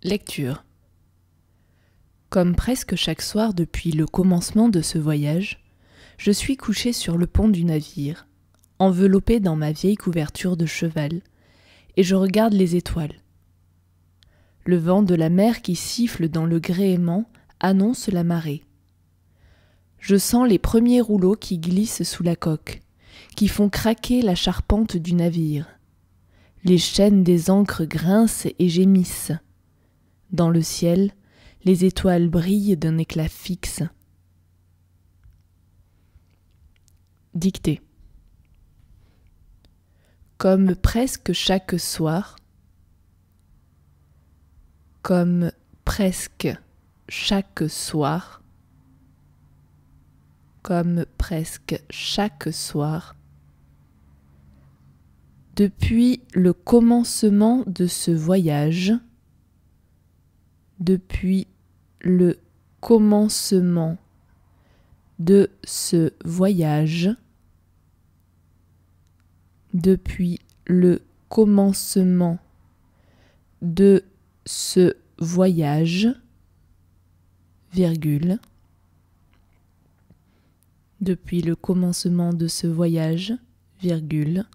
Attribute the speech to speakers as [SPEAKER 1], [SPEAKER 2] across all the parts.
[SPEAKER 1] Lecture. Comme presque chaque soir depuis le commencement de ce voyage, je suis couché sur le pont du navire, enveloppé dans ma vieille couverture de cheval, et je regarde les étoiles. Le vent de la mer qui siffle dans le gréement annonce la marée. Je sens les premiers rouleaux qui glissent sous la coque, qui font craquer la charpente du navire. Les chaînes des ancres grincent et gémissent. Dans le ciel, les étoiles brillent d'un éclat fixe. Dictée. Comme presque chaque soir, comme presque chaque soir, comme presque chaque soir, depuis le commencement de ce voyage, depuis le commencement de ce voyage, depuis le commencement de ce voyage, virgule, depuis le commencement de ce voyage, virgule,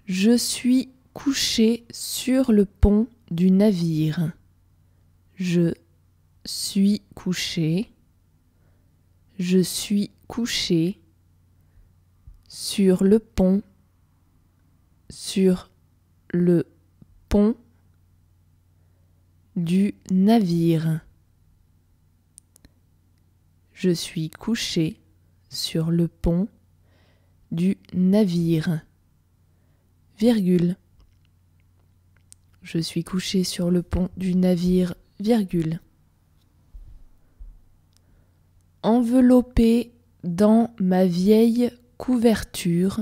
[SPEAKER 1] je suis couché sur le pont du navire. Je suis couché sur le pont du navire. Je suis couché sur le pont du navire, virgule. Je suis couché sur le pont du navire, virgule. Enveloppé dans ma vieille couverture,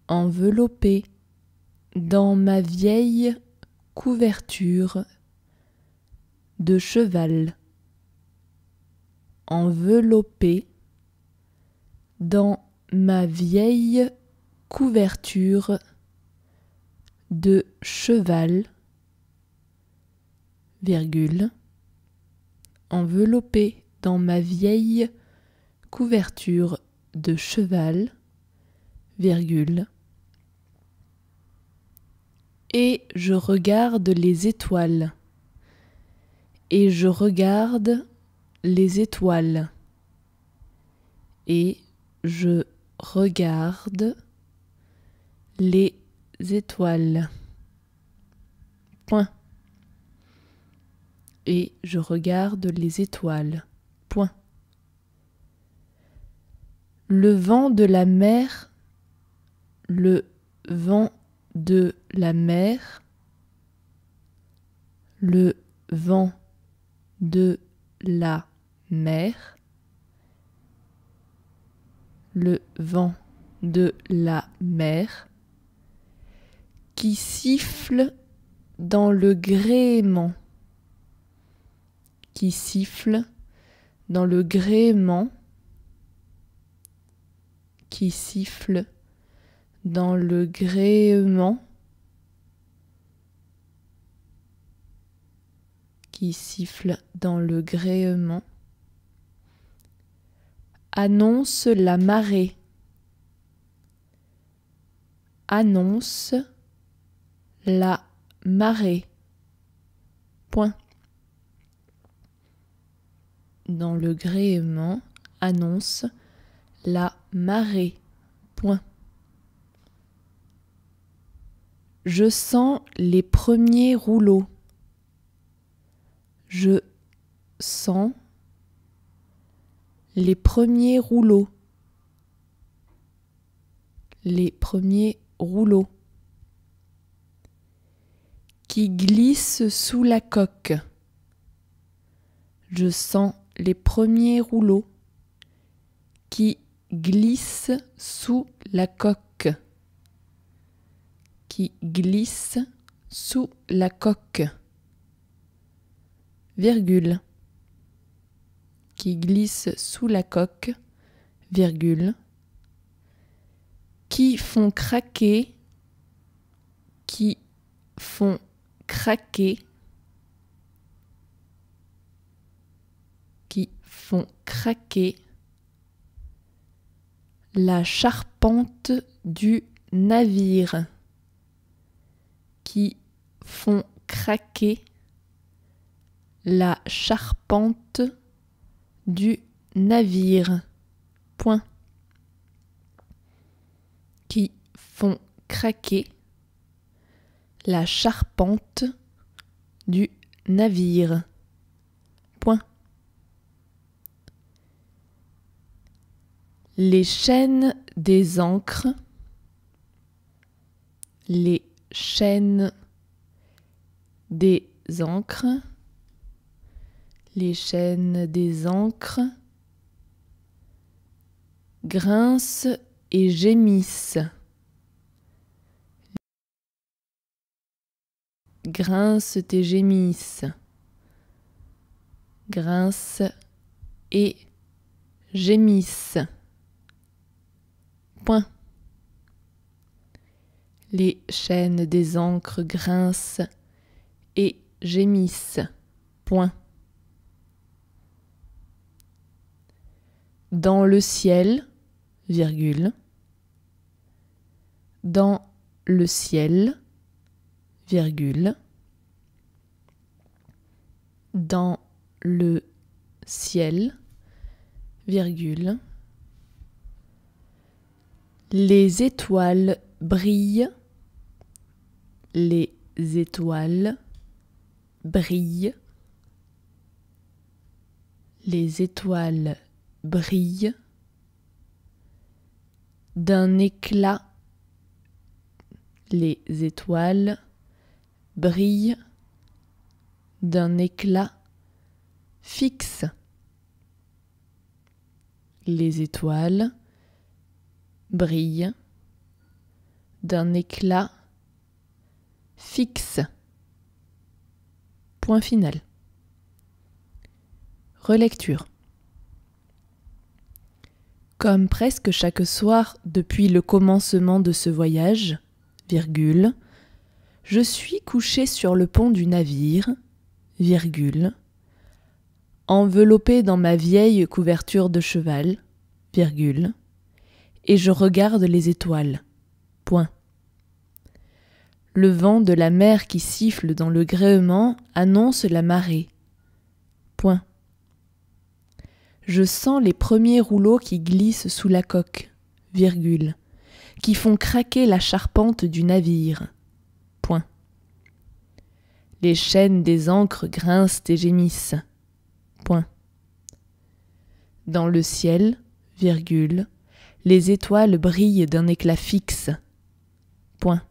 [SPEAKER 1] enveloppé dans ma vieille couverture de cheval, enveloppé dans ma vieille couverture de cheval, virgule, enveloppé dans ma vieille couverture de cheval, virgule, et je regarde les étoiles, et je regarde les étoiles, et je regarde les étoiles. Point. Et je regarde les étoiles. Point. Le vent de la mer, le vent de la mer, le vent de la mer, le vent de la mer, qui siffle dans le gréement, qui siffle dans le gréement, qui siffle dans le gréement, qui siffle dans le gréement, annonce la marée, annonce la marée. Point. Dans le gréement, annonce la marée. Point. Je sens les premiers rouleaux. Je sens les premiers rouleaux. Les premiers rouleaux qui glissent sous la coque. Je sens les premiers rouleaux qui glissent sous la coque, qui glissent sous la coque, virgule, qui glissent sous la coque, virgule, qui font craquer, qui font craquer, la charpente du navire, qui font craquer la charpente du navire. Point. Qui font craquer la charpente du navire. Point. Les chaînes des ancres, les chaînes des ancres, les chaînes des ancres grincent et gémissent. Grincent et gémissent. Grincent et gémissent. Point. Les chaînes des ancres grincent et gémissent. Point. Dans le ciel, virgule. Dans le ciel, virgule. Dans le ciel, virgule. Les étoiles brillent. Les étoiles brillent. Les étoiles brillent d'un éclat. Les étoiles brillent d'un éclat fixe. Les étoiles brillent d'un éclat fixe. Point final. Relecture. Comme presque chaque soir depuis le commencement de ce voyage, virgule, je suis couché sur le pont du navire, virgule, enveloppé dans ma vieille couverture de cheval, virgule, et je regarde les étoiles. Point. Le vent de la mer qui siffle dans le gréement annonce la marée. Point. Je sens les premiers rouleaux qui glissent sous la coque, virgule, qui font craquer la charpente du navire. Point. Les chaînes des ancres grincent et gémissent. Point. Dans le ciel, virgule, les étoiles brillent d'un éclat fixe. Point.